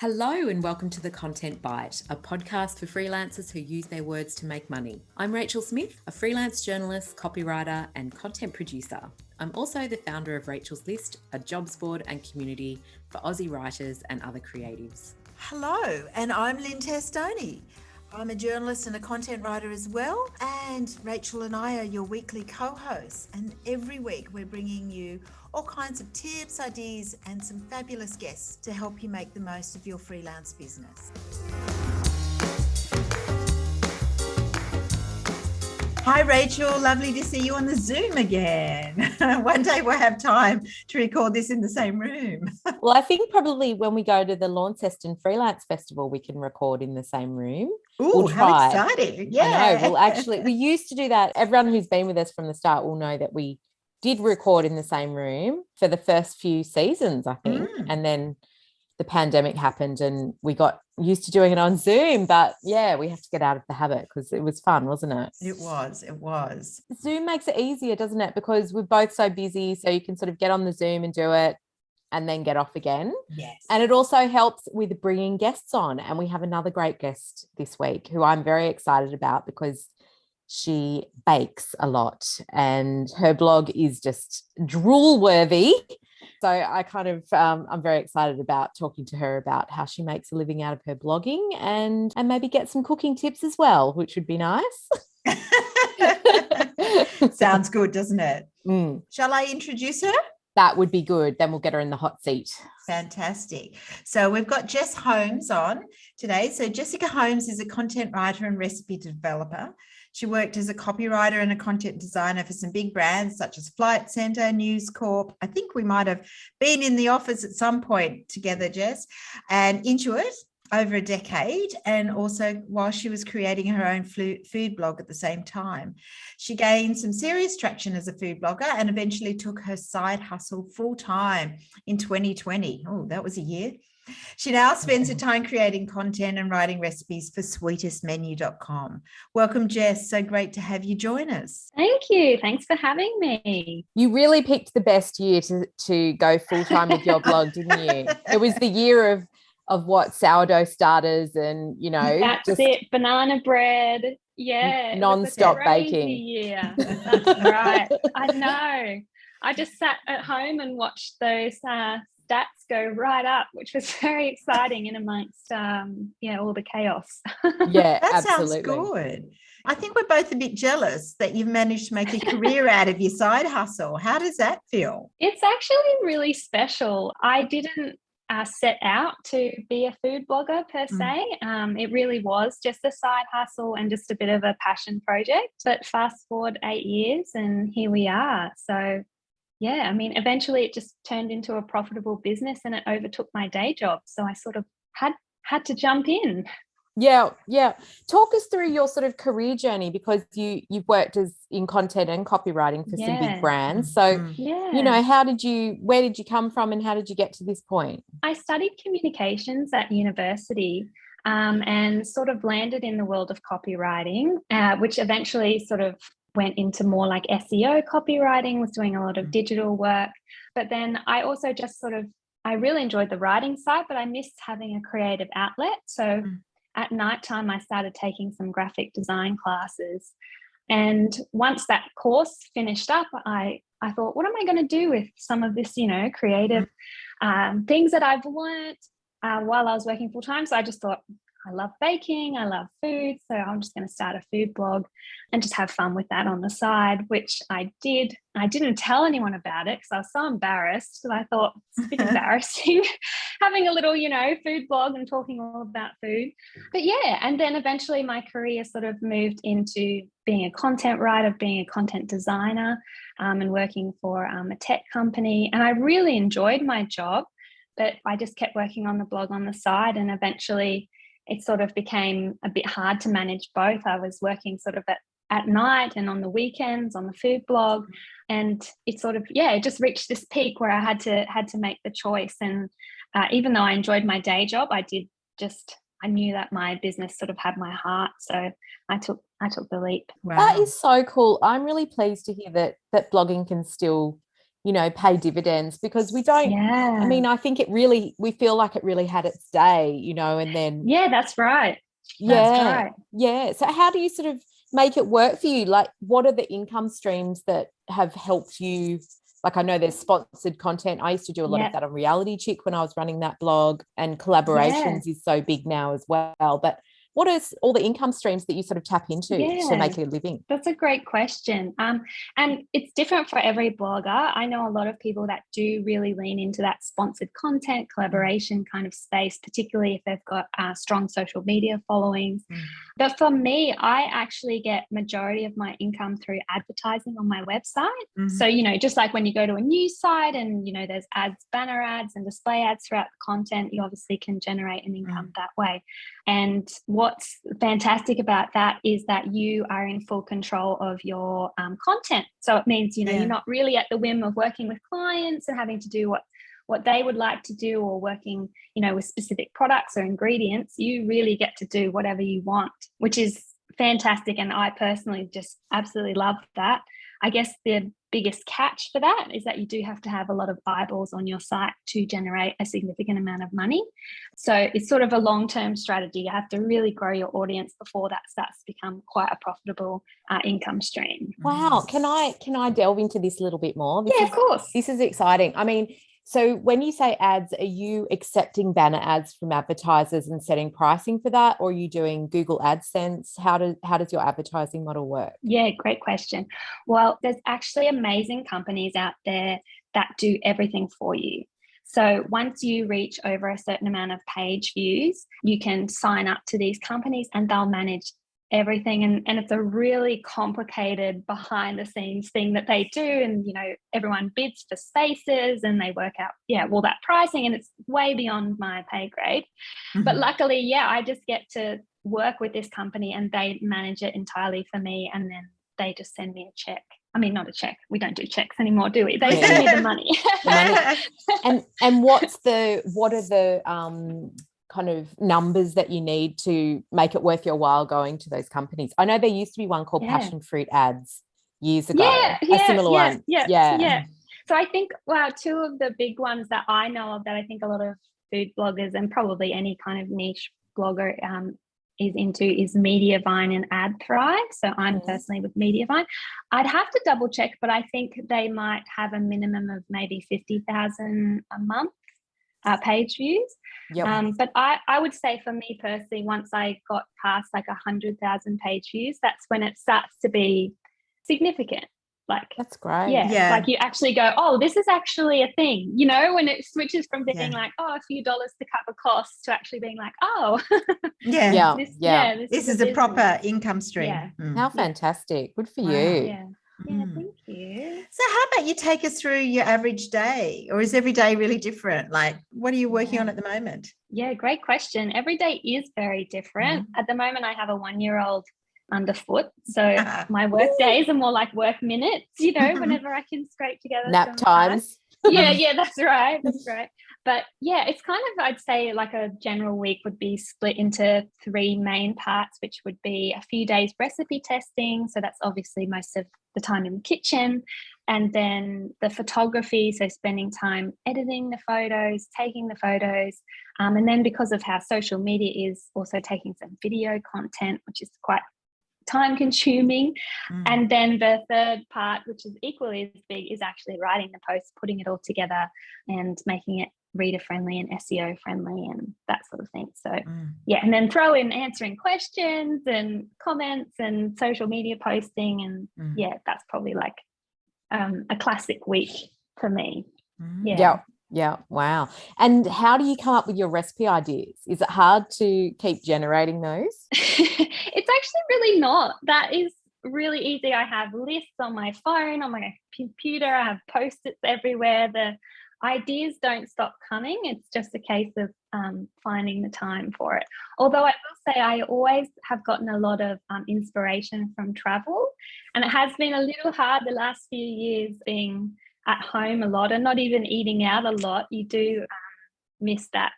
Hello and welcome to The Content Bite, a podcast for freelancers who use their words to make money. I'm Rachel Smith, a freelance journalist, copywriter, and content producer. I'm also the founder of Rachel's List, a jobs board and community for Aussie writers and other creatives. Hello, and I'm Lynn Testoni. I'm a journalist and a content writer as well, and Rachel and I are your weekly co-hosts, and every week we're bringing you all kinds of tips, ideas, and some fabulous guests to help you make the most of your freelance business. Hi Rachel, lovely to see you on the Zoom again. One day we'll have time to record this in the same room. Well, I think probably when we go to the Launceston Freelance Festival, we can record in the same room. Ooh, how exciting. Yeah. I know. Well, actually, we used to do that. Everyone who's been with us from the start will know that we did record in the same room for the first few seasons, I think. And then the pandemic happened and we got used to doing it on Zoom. But yeah, we have to get out of the habit because it was fun, wasn't it? It was. Zoom makes it easier, doesn't it? Because we're both so busy. So you can sort of get on the Zoom and do it and then get off again. Yes. And it also helps with bringing guests on. And we have another great guest this week who I'm very excited about because she bakes a lot and her blog is just drool worthy. So I kind of, I'm very excited about talking to her about how she makes a living out of her blogging and maybe get some cooking tips as well, which would be nice. Sounds good, doesn't it? Shall I introduce her? That would be good. Then we'll get her in the hot seat. Fantastic. So we've got Jess Holmes on today. So Jessica Holmes is a content writer and recipe developer. She worked as a copywriter and a content designer for some big brands such as Flight Centre, News Corp. I think we might have been in the office at some point together, Jess, and Intuit over a decade, and also while she was creating her own food blog at the same time. She gained some serious traction as a food blogger and eventually took her side hustle full-time in 2020. Oh, that was a year. She now spends her time creating content and writing recipes for sweetestmenu.com. Welcome, Jess. So great to have you join us. Thank you. Thanks for having me. You really picked the best year to go full-time with your blog, didn't you? It was the year of what, sourdough starters and, you know. That's just it, banana bread. Yeah. Non-stop baking. Yeah, that's right. I know. I just sat at home and watched those stats go right up, which was very exciting in amongst, all the chaos. Yeah, that absolutely. Sounds good. I think we're both a bit jealous that you've managed to make a career out of your side hustle. How does that feel? It's actually really special. I didn't set out to be a food blogger per se. It really was just a side hustle and just a bit of a passion project. But fast forward 8 years and here we are. So yeah, I mean, eventually it just turned into a profitable business and it overtook my day job. So I sort of had to jump in. Yeah. Talk us through your sort of career journey because you've worked in content and copywriting for some big brands. So, where did you come from and how did you get to this point? I studied communications at university and sort of landed in the world of copywriting, which eventually sort of went into more like SEO copywriting, was doing a lot of digital work. But then I also just I really enjoyed the writing side, but I missed having a creative outlet. So at nighttime, I started taking some graphic design classes. And once that course finished up, I thought, what am I going to do with some of this, creative things that I've learned while I was working full time? So I just thought, I love baking, I love food, so I'm just going to start a food blog and just have fun with that on the side, which I did. I didn't tell anyone about it because I was so embarrassed. So I thought it's a bit embarrassing having a little, food blog and talking all about food. But yeah, and then eventually my career sort of moved into being a content writer, being a content designer, and working for a tech company. And I really enjoyed my job, but I just kept working on the blog on the side, and eventually it sort of became a bit hard to manage both. I was working sort of at night and on the weekends on the food blog, and it sort of, it just reached this peak where I had to make the choice. And even though I enjoyed my day job, I knew that my business sort of had my heart. So I took the leap. Wow. That is so cool. I'm really pleased to hear that blogging can still pay dividends, because we don't, Yeah. I mean, I think we feel like it really had its day, and then. Yeah, that's right. Yeah. That's right. Yeah. So how do you sort of make it work for you? Like, what are the income streams that have helped you? Like, I know there's sponsored content. I used to do a lot of that on Reality Chick when I was running that blog, and collaborations is so big now as well. But what is all the income streams that you sort of tap into to make a living? That's a great question. And it's different for every blogger. I know a lot of people that do really lean into that sponsored content, collaboration kind of space, particularly if they've got strong social media followings. But for me, I actually get majority of my income through advertising on my website. So, just like when you go to a news site and, there's ads, banner ads and display ads throughout the content, you obviously can generate an income that way. And what's fantastic about that is that you are in full control of your content. So it means, you're not really at the whim of working with clients and having to do what they would like to do, or working, with specific products or ingredients. You really get to do whatever you want, which is fantastic. And I personally just absolutely love that. I guess the biggest catch for that is that you do have to have a lot of eyeballs on your site to generate a significant amount of money. So it's sort of a long-term strategy. You have to really grow your audience before that starts to become quite a profitable income stream. Wow. Can I delve into this a little bit more? Of course. This is exciting. I mean, so when you say ads, are you accepting banner ads from advertisers and setting pricing for that, or are you doing Google AdSense? How does your advertising model work? Yeah, great question. Well, there's actually amazing companies out there that do everything for you. So once you reach over a certain amount of page views, you can sign up to these companies and they'll manage everything. And it's a really complicated behind the scenes thing that they do. And, everyone bids for spaces and they work out, that pricing, and it's way beyond my pay grade. But luckily, I just get to work with this company and they manage it entirely for me. And then they just send me a check. I mean, not a check. We don't do checks anymore, do we? They send me the money. And what are the kind of numbers that you need to make it worth your while going to those companies? I know there used to be one called Passion Fruit Ads years ago. A similar one. Yeah. So I think, two of the big ones that I know of that I think a lot of food bloggers and probably any kind of niche blogger is into is Mediavine and AdThrive. So I'm personally with Mediavine. I'd have to double check, but I think they might have a minimum of maybe 50,000 a month page views. But I would say for me personally, once I got past like 100,000 page views, that's when it starts to be significant. Like, that's great. Like you actually go, oh, this is actually a thing, when it switches from being like, oh, a few dollars to cut the cost, to actually being like, oh, this is a proper income stream. How fantastic. Good for you. Thank you. So how about you take us through your average day, or is every day really different? Like, what are you working on at the moment? Yeah, great question. Every day is very different. At the moment, I have a 1-year-old underfoot. So my work days are more like work minutes, whenever I can scrape together nap times. Yeah, that's right. But it's kind of, I'd say like a general week would be split into 3 main parts, which would be a few days recipe testing. So that's obviously most of the time in the kitchen. And then the photography, so spending time editing the photos, taking the photos. And then because of how social media is, also taking some video content, which is quite time consuming. And then the third part, which is equally as big, is actually writing the post, putting it all together and making it reader friendly and SEO friendly and that sort of thing. So and then throw in answering questions and comments and social media posting, and that's probably like a classic week for me. Yeah. Wow. And how do you come up with your recipe ideas? Is it hard to keep generating those? It's actually really not. That is really easy. I have lists on my phone, on my computer. I have post-its everywhere. The ideas don't stop coming. It's just a case of finding the time for it. Although I will say I always have gotten a lot of inspiration from travel, and it has been a little hard the last few years being at home a lot and not even eating out a lot. You do miss that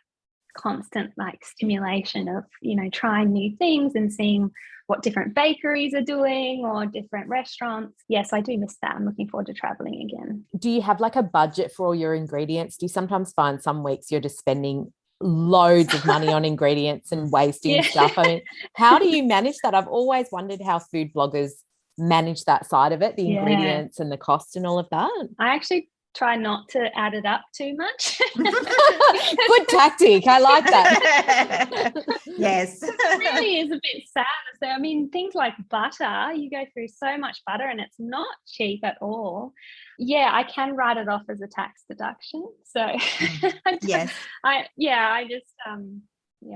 constant like stimulation of trying new things and seeing what different bakeries are doing or different restaurants. Yes, I do miss that. I'm looking forward to traveling again. Do you have like a budget for all your ingredients? Do you sometimes find some weeks you're just spending loads of money on ingredients and wasting stuff? I mean, how do you manage that? I've always wondered how food bloggers manage that side of it, the ingredients and the cost and all of that. I actually try not to add it up too much. Good tactic. I like that. Yes. It really is a bit sad. So, I mean, things like butter, you go through so much butter and it's not cheap at all. Yeah, I can write it off as a tax deduction. So Yes. I just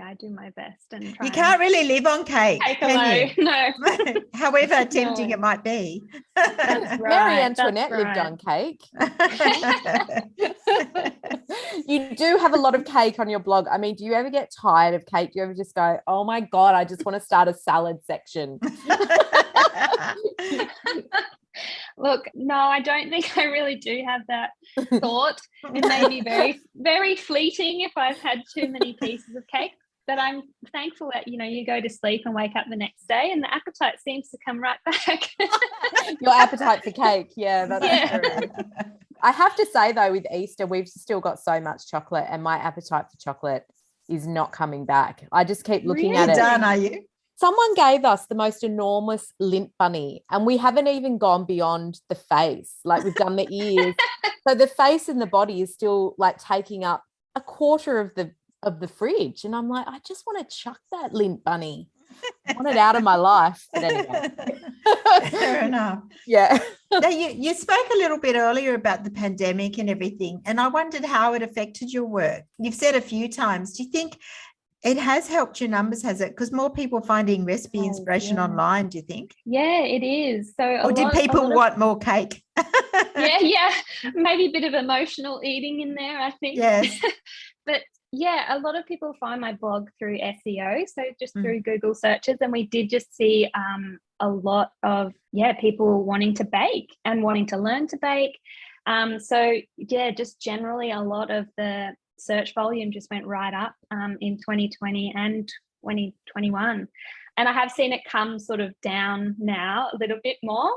I do my best and try. You can't really live on cake, can you? No. However tempting it might be. That's right. Mary Antoinette lived on cake. You do have a lot of cake on your blog. I mean, do you ever get tired of cake? Do you ever just go, oh my God, I just want to start a salad section? Look, no, I don't think I really do have that thought. It may be very, very fleeting if I've had too many pieces of cake, but I'm thankful that, you go to sleep and wake up the next day and the appetite seems to come right back. Your appetite for cake. Yeah, that's true. I have to say, though, with Easter, we've still got so much chocolate and my appetite for chocolate is not coming back. I just keep looking at it. Done, are you? Someone gave us the most enormous lint bunny and we haven't even gone beyond the face. Like we've done the ears. So the face and the body is still like taking up a quarter of the fridge. And I'm like, I just want to chuck that lint bunny. I want it out of my life. But anyway. Fair enough. Yeah. Now, you spoke a little bit earlier about the pandemic and everything, and I wondered how it affected your work. You've said a few times, do you think it has helped your numbers, has it? Because more people finding recipe inspiration online, do you think? Yeah, it is. So, or did people want more cake? Yeah. Maybe a bit of emotional eating in there, I think. Yes. But yeah, a lot of people find my blog through SEO, so just through Google searches, and we did just see a lot of people wanting to bake and wanting to learn to bake. So yeah, just generally a lot of the search volume just went right up in 2020 and 2021, and I have seen it come sort of down now a little bit more,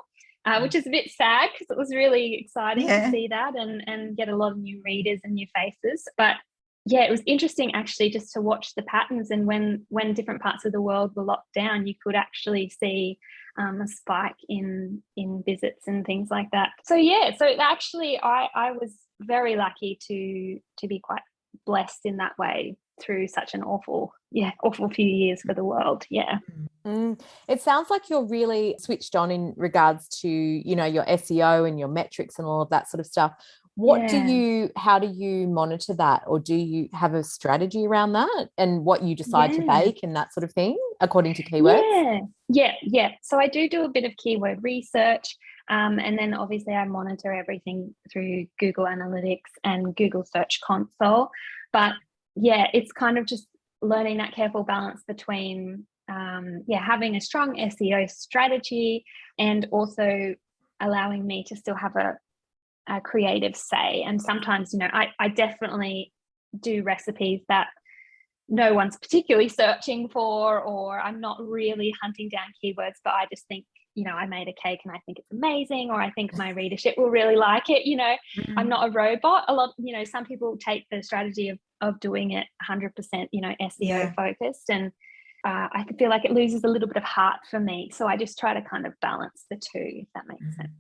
which is a bit sad because it was really exciting to see that and get a lot of new readers and new faces. But yeah, it was interesting actually just to watch the patterns, and when different parts of the world were locked down, you could actually see a spike in visits and things like that. So yeah, so actually I was very lucky to be quite blessed in that way through such an awful few years for the world. It sounds like you're really switched on in regards to your SEO and your metrics and all of that sort of stuff. How do you monitor that, or do you have a strategy around that and what you decide to bake and that sort of thing according to keywords? Yeah. So I do a bit of keyword research, and then obviously I monitor everything through Google Analytics and Google Search Console. But yeah, it's kind of just learning that careful balance between having a strong SEO strategy and also allowing me to still have a creative say. And sometimes I definitely do recipes that no one's particularly searching for, or I'm not really hunting down keywords, but I just think I made a cake and I think it's amazing, or I think my readership will really like it. I'm not a robot. A lot, some people take the strategy of doing it 100% SEO focused, and I feel like it loses a little bit of heart for me, so I just try to kind of balance the two, if that makes sense.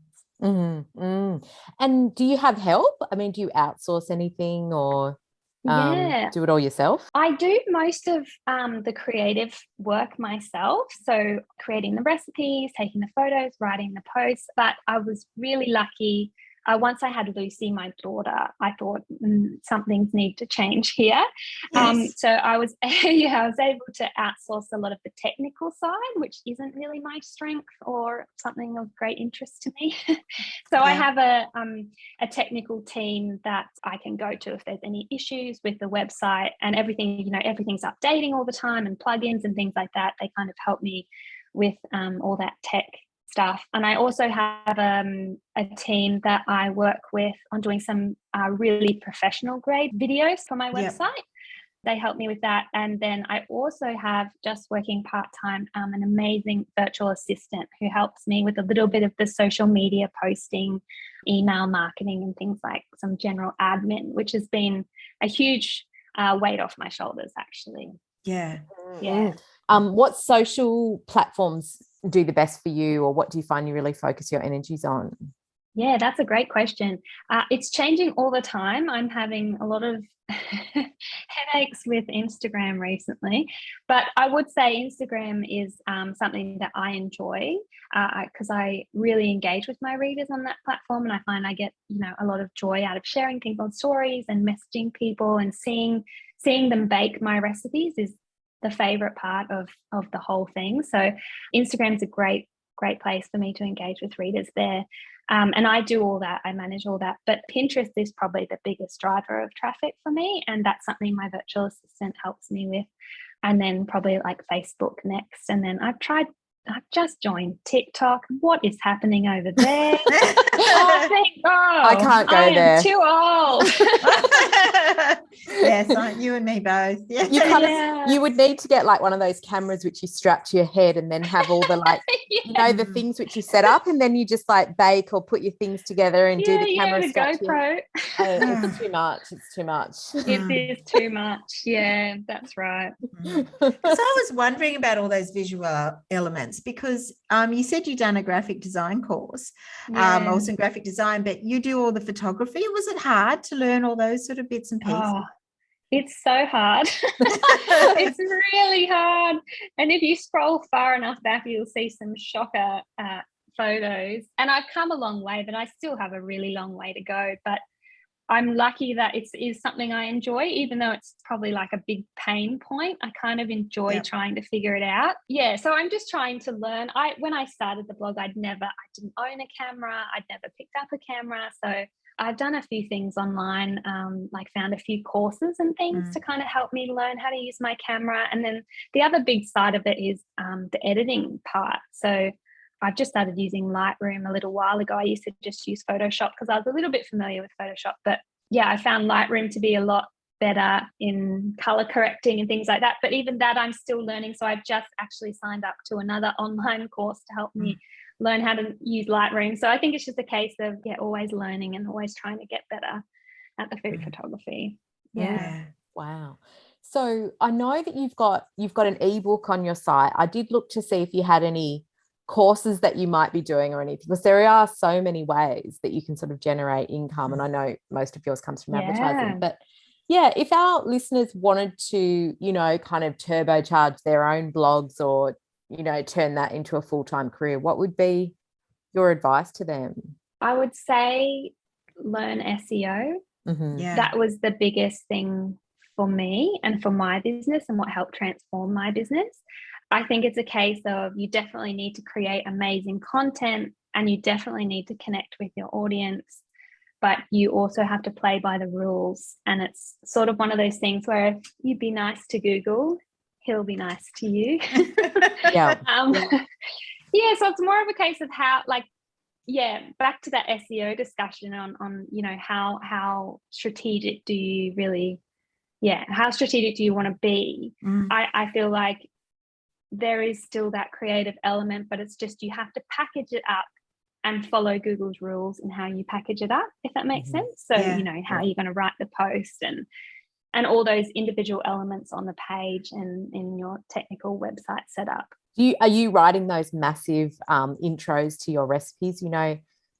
And do you have help? I mean, do you outsource anything or do it all yourself? I do most of the creative work myself, so creating the recipes, taking the photos, writing the posts. But I was really lucky. Once I had Lucy, my daughter, I thought some things need to change here. So I was able to outsource a lot of the technical side, which isn't really my strength or something of great interest to me. I have a technical team that I can go to if there's any issues with the website and everything. Everything's updating all the time, and plugins and things like that. They kind of help me with all that tech stuff. And I also have a team that I work with on doing some really professional grade videos for my website. They help me with that. And then I also have, just working part-time, an amazing virtual assistant who helps me with a little bit of the social media posting, email marketing, and things like some general admin, which has been a huge weight off my shoulders, actually. Yeah. Yeah. What social platforms do the best for you, or what do you find you really focus your energies on? Yeah, that's a great question. It's changing all the time. I'm having a lot of headaches with Instagram recently, but I would say Instagram is something that I enjoy because I really engage with my readers on that platform, and I find I get a lot of joy out of sharing things on stories and messaging people, and seeing them bake my recipes is the favorite part of the whole thing. So Instagram's a great place for me to engage with readers there. And I do all that, I manage all that. But Pinterest is probably the biggest driver of traffic for me. And that's something my virtual assistant helps me with. And then probably like Facebook next. And then I've just joined TikTok. What is happening over there? Thank God. I can't go there. I'm too old. Yes, aren't you and me both? Yeah. You would need to get like one of those cameras which you strap to your head, and then have all the like the things which you set up, and then you just like bake or put your things together and do the camera the GoPro. It's too much. It's too much. It is too much. Yeah, that's right. So I was wondering about all those visual elements, because you said you'd done a graphic design course, also in graphic design, but you do all the photography. Was it hard to learn all those sort of bits and pieces? Oh, it's so hard. It's really hard. And if you scroll far enough back, you'll see some shocker photos. And I've come a long way, but I still have a really long way to go. But I'm lucky that it is something I enjoy, even though it's probably like a big pain point. I kind of enjoy trying to figure it out. Yeah, so I'm just trying to learn. When I started the blog, I didn't own a camera. I'd never picked up a camera. So I've done a few things online, like found a few courses and things to kind of help me learn how to use my camera. And then the other big side of it is the editing part. So I've just started using Lightroom a little while ago. I used to just use Photoshop because I was a little bit familiar with Photoshop. But yeah, I found Lightroom to be a lot better in color correcting and things like that. But even that, I'm still learning. So I've just actually signed up to another online course to help me learn how to use Lightroom. So I think it's just a case of always learning and always trying to get better at the food photography. Yeah. Wow. So I know that you've got an ebook on your site. I did look to see if you had any courses that you might be doing or anything, because there are so many ways that you can sort of generate income, and I know most of yours comes from advertising, but if our listeners wanted to kind of turbocharge their own blogs, or turn that into a full-time career, what would be your advice to them? I would say learn SEO. That was the biggest thing for me and for my business, and what helped transform my business. I think it's a case of you definitely need to create amazing content, and you definitely need to connect with your audience, but you also have to play by the rules. And it's sort of one of those things where if you be nice to Google, he'll be nice to you. So it's more of a case of how, back to that SEO discussion on how strategic do you really, how strategic do you want to be? I feel like there is still that creative element, but it's just you have to package it up and follow Google's rules in how you package it up, if that makes sense. So, how you're going to write the post and all those individual elements on the page and in your technical website setup. Are you writing those massive intros to your recipes?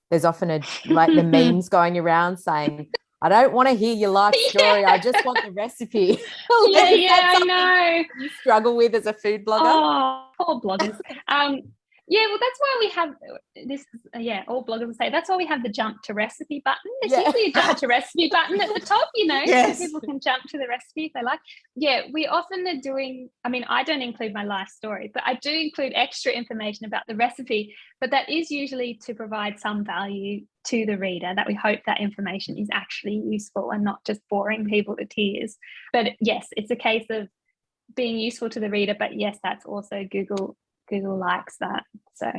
There's often the memes going around saying, I don't want to hear your life story. I just want the recipe. I know. You struggle with as a food blogger? Oh, poor bloggers. Well, that's why we have this. All bloggers will say that's why we have the jump to recipe button. There's usually a jump to recipe button at the top, so people can jump to the recipe if they like. We often are doing, I don't include my life story, but I do include extra information about the recipe, but that is usually to provide some value to the reader, that we hope that information is actually useful and not just boring people to tears. But yes, it's a case of being useful to the reader, but yes, that's also Google likes that. So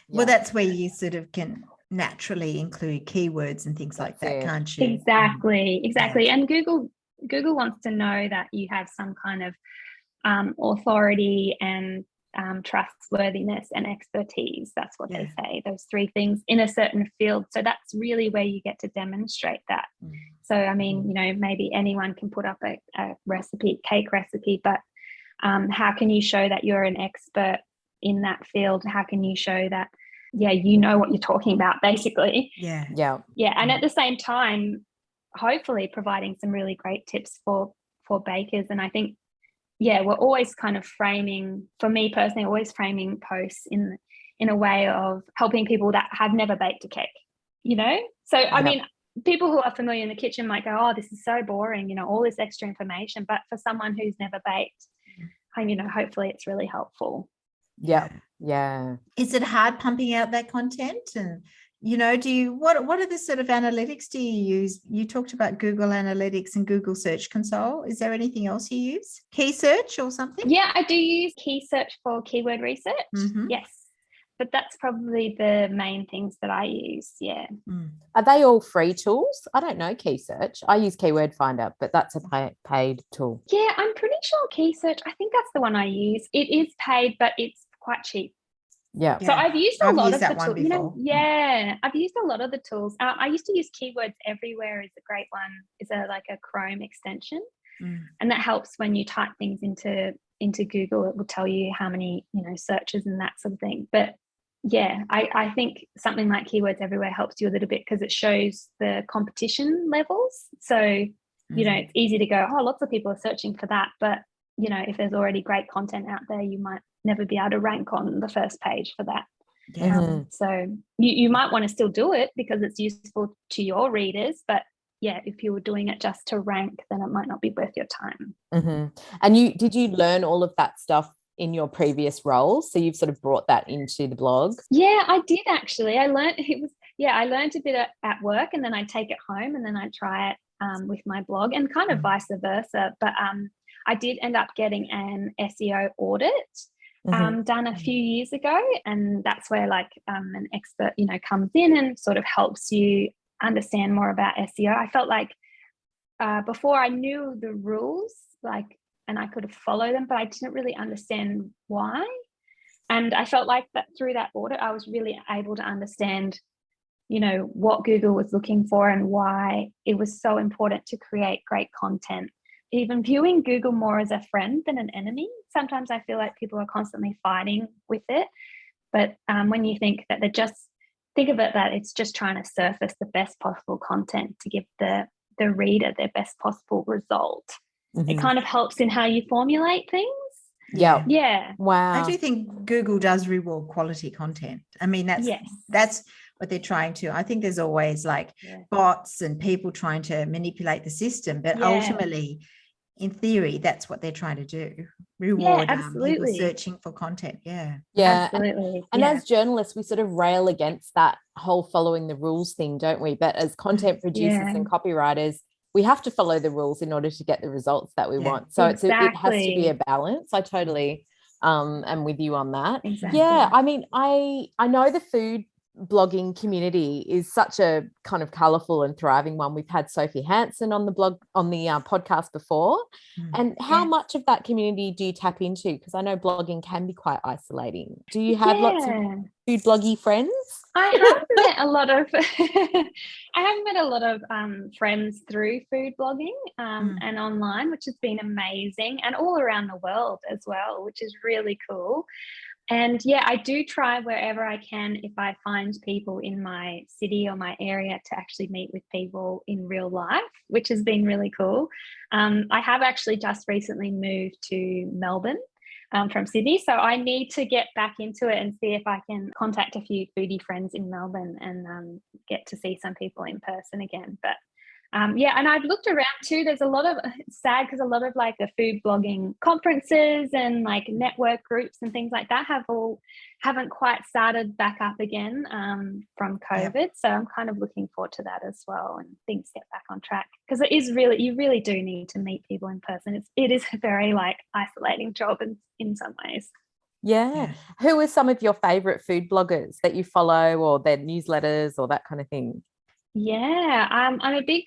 well, that's where you sort of can naturally include keywords and things like that, can't you? Exactly. And Google Google wants to know that you have some kind of authority and trustworthiness and expertise. That's what they say, those three things in a certain field. So that's really where you get to demonstrate that. So, I mean, you know, maybe anyone can put up a recipe, cake recipe, but how can you show that you're an expert in that field? How can you show that, you know what you're talking about, basically? Yeah. And at the same time, hopefully providing some really great tips for bakers. And I think, we're always kind of framing, for me personally, always framing posts in a way of helping people that have never baked a cake, you know? So, I mean, people who are familiar in the kitchen might go, oh, this is so boring, you know, all this extra information. But for someone who's never baked, you know, hopefully it's really helpful. Yeah. Is it hard pumping out that content? And, you know, what are the sort of analytics do you use? You talked about Google Analytics and Google Search Console. Is there anything else you use? Key search or something? Yeah, I do use key search for keyword research. Yes. But that's probably the main things that I use. Yeah. Are they all free tools? I don't know Key Search. I use Keyword Finder, but that's a paid tool. Yeah, I'm pretty sure Key Search, I think that's the one I use. It is paid, but it's quite cheap. Yeah. So I've used a lot of the tools. You know, I've used a lot of the tools. I used to use Keywords Everywhere is a great one. It's like a Chrome extension, and that helps when you type things into Google. It will tell you how many, you know, searches and that sort of thing. But yeah, I think something like Keywords Everywhere helps you a little bit because it shows the competition levels. So you know, it's easy to go, oh, lots of people are searching for that, but you know, if there's already great content out there, you might never be able to rank on the first page for that. So you might want to still do it because it's useful to your readers, but if you were doing it just to rank, then it might not be worth your time. And did you learn all of that stuff in your previous roles? So you've sort of brought that into the blog? Yeah, I did actually. I learned a bit at work, and then I'd take it home and then I'd try it with my blog, and kind of vice versa. But I did end up getting an SEO audit done a few years ago, and that's where like an expert, you know, comes in and sort of helps you understand more about SEO. I felt like before I knew the rules, like, and I could follow them, but I didn't really understand why. And I felt like that through that audit, I was really able to understand, you know, what Google was looking for and why it was so important to create great content. Even viewing Google more as a friend than an enemy. Sometimes I feel like people are constantly fighting with it. But when you think that think of it that it's just trying to surface the best possible content to give the reader their best possible result. It kind of helps in how you formulate things. Yeah. Wow. I do think Google does reward quality content. I mean, that's what they're trying to. I think there's always like bots and people trying to manipulate the system, but ultimately, in theory, that's what they're trying to do. Reward people searching for content. Yeah, absolutely. And as journalists, we sort of rail against that whole following the rules thing, don't we? But as content producers and copywriters, we have to follow the rules in order to get the results that we want. So it has to be a balance. I totally am with you on that. Yeah, I mean, I know the food blogging community is such a kind of colourful and thriving one. We've had Sophie Hansen on the podcast before. And how much of that community do you tap into? Because I know blogging can be quite isolating. Do you have lots of food bloggy friends? I have met a lot of friends through food blogging and online, which has been amazing, and all around the world as well, which is really cool. And I do try wherever I can, if I find people in my city or my area, to actually meet with people in real life, which has been really cool. I have actually just recently moved to Melbourne from Sydney, so I need to get back into it and see if I can contact a few foodie friends in Melbourne and get to see some people in person again. But and I've looked around too. There's a lot of, it's sad because a lot of like the food blogging conferences and like network groups and things like that haven't quite started back up again from COVID. So I'm kind of looking forward to that as well, and things get back on track, because it is really, you really do need to meet people in person. It is a very like isolating job in some ways. Yeah. Who are some of your favorite food bloggers that you follow, or their newsletters or that kind of thing? Yeah, I'm a big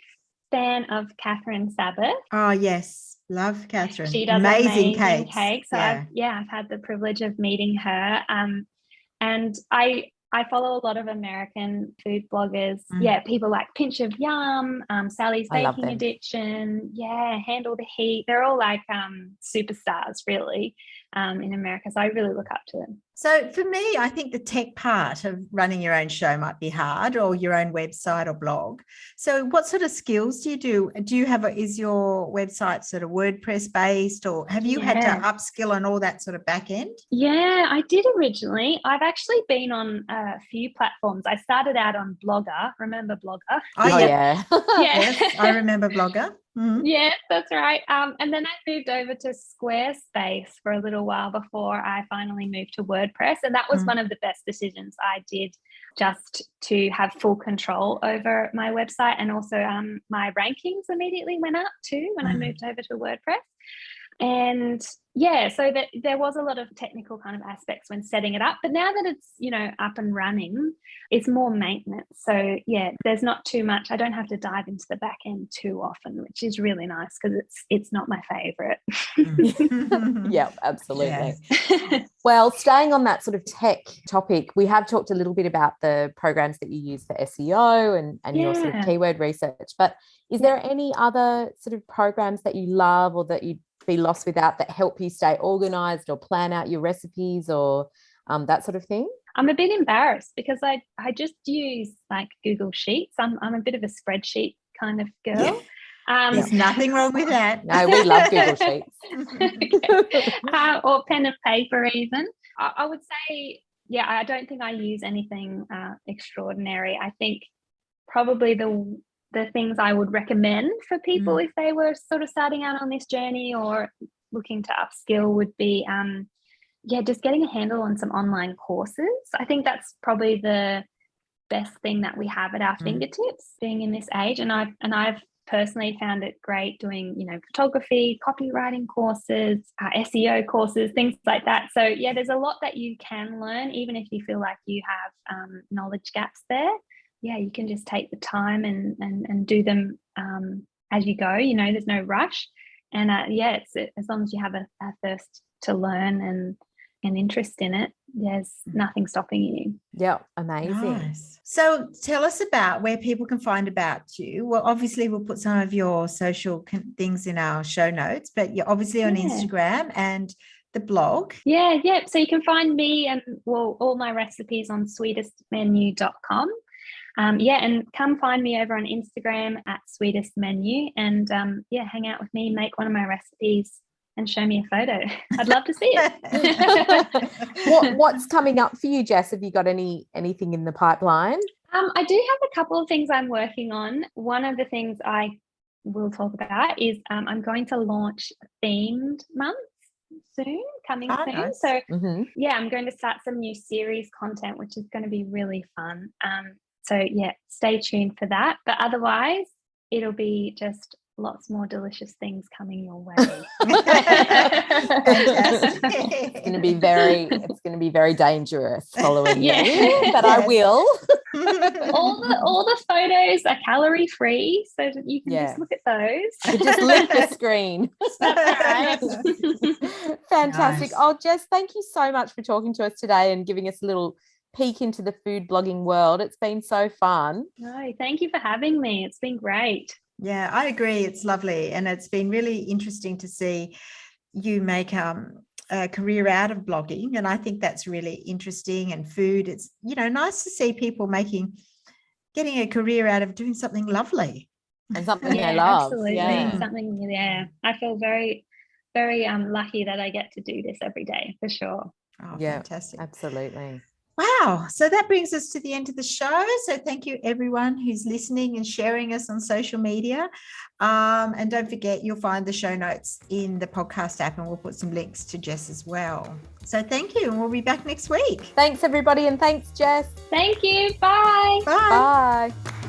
fan of Catherine Sabbath. Oh, yes. Love Catherine. She does amazing cakes. So Yeah. I've had the privilege of meeting her. And I follow a lot of American food bloggers. Yeah, people like Pinch of Yum, Sally's I love Baking them. Addiction. Yeah, Handle the Heat. They're all like superstars, really, in America. So I really look up to them. So for me, I think the tech part of running your own show might be hard, or your own website or blog. So what sort of skills do you do? Do you have is your website sort of WordPress based, or have you had to upskill on all that sort of back end? Yeah, I did originally. I've actually been on a few platforms. I started out on Blogger. Remember Blogger? Oh yeah. Yes, I remember Blogger. Mm-hmm. Yeah, that's right. And then I moved over to Squarespace for a little while before I finally moved to WordPress. And that was one of the best decisions I did, just to have full control over my website. And also my rankings immediately went up too when I moved over to WordPress. And yeah, so that there was a lot of technical kind of aspects when setting it up, but now that it's, up and running, it's more maintenance. So yeah, there's not too much. I don't have to dive into the back end too often, which is really nice because it's not my favorite. Yeah, absolutely. Yes. Well, staying on that sort of tech topic, we have talked a little bit about the programs that you use for SEO and your sort of keyword research, but is there any other sort of programs that you love or that you'd be lost without that help you stay organized or plan out your recipes or that sort of thing? I'm a bit embarrassed because I just use like Google Sheets. I'm a bit of a spreadsheet kind of girl. There's nothing wrong with that. No, we love Google Sheets. Or pen and paper even. I would say, yeah, I don't think I use anything extraordinary. I think probably the things I would recommend for people if they were sort of starting out on this journey or looking to upskill would be, just getting a handle on some online courses. I think that's probably the best thing that we have at our fingertips being in this age. And I've personally found it great doing, photography, copywriting courses, SEO courses, things like that. So yeah, there's a lot that you can learn, even if you feel like you have knowledge gaps there. Yeah, you can just take the time and do them as you go. There's no rush. And it's as long as you have a thirst to learn and an interest in it, there's nothing stopping you. Yeah, amazing. Nice. So tell us about where people can find about you. Well, obviously we'll put some of your social things in our show notes, but you're obviously on Instagram and the blog. Yeah. So you can find me and all my recipes on sweetestmenu.com. And come find me over on Instagram at Sweetest Menu and hang out with me, make one of my recipes and show me a photo. I'd love to see it. What's coming up for you, Jess? Have you got anything in the pipeline? I do have a couple of things I'm working on. One of the things I will talk about is I'm going to launch themed months coming soon. Nice. So I'm going to start some new series content, which is going to be really fun. So stay tuned for that. But otherwise, it'll be just lots more delicious things coming your way. It's going to be very dangerous following you, but I will. all the photos are calorie free, so that you can just look at those. You just lick the screen. Fantastic. Nice. Oh, Jess, thank you so much for talking to us today and giving us a little peek into the food blogging world. It's been so fun. No, thank you for having me. It's been great. Yeah, I agree. It's lovely. And it's been really interesting to see you make a career out of blogging. And I think that's really interesting. And food, it's, nice to see people getting a career out of doing something lovely. And something they love. Absolutely. Yeah. Something, I feel very, very lucky that I get to do this every day, for sure. Oh, yeah, fantastic. Absolutely. Wow. So that brings us to the end of the show. So thank you everyone who's listening and sharing us on social media. And don't forget, you'll find the show notes in the podcast app and we'll put some links to Jess as well. So thank you. And we'll be back next week. Thanks everybody. And thanks, Jess. Thank you. Bye. Bye. Bye.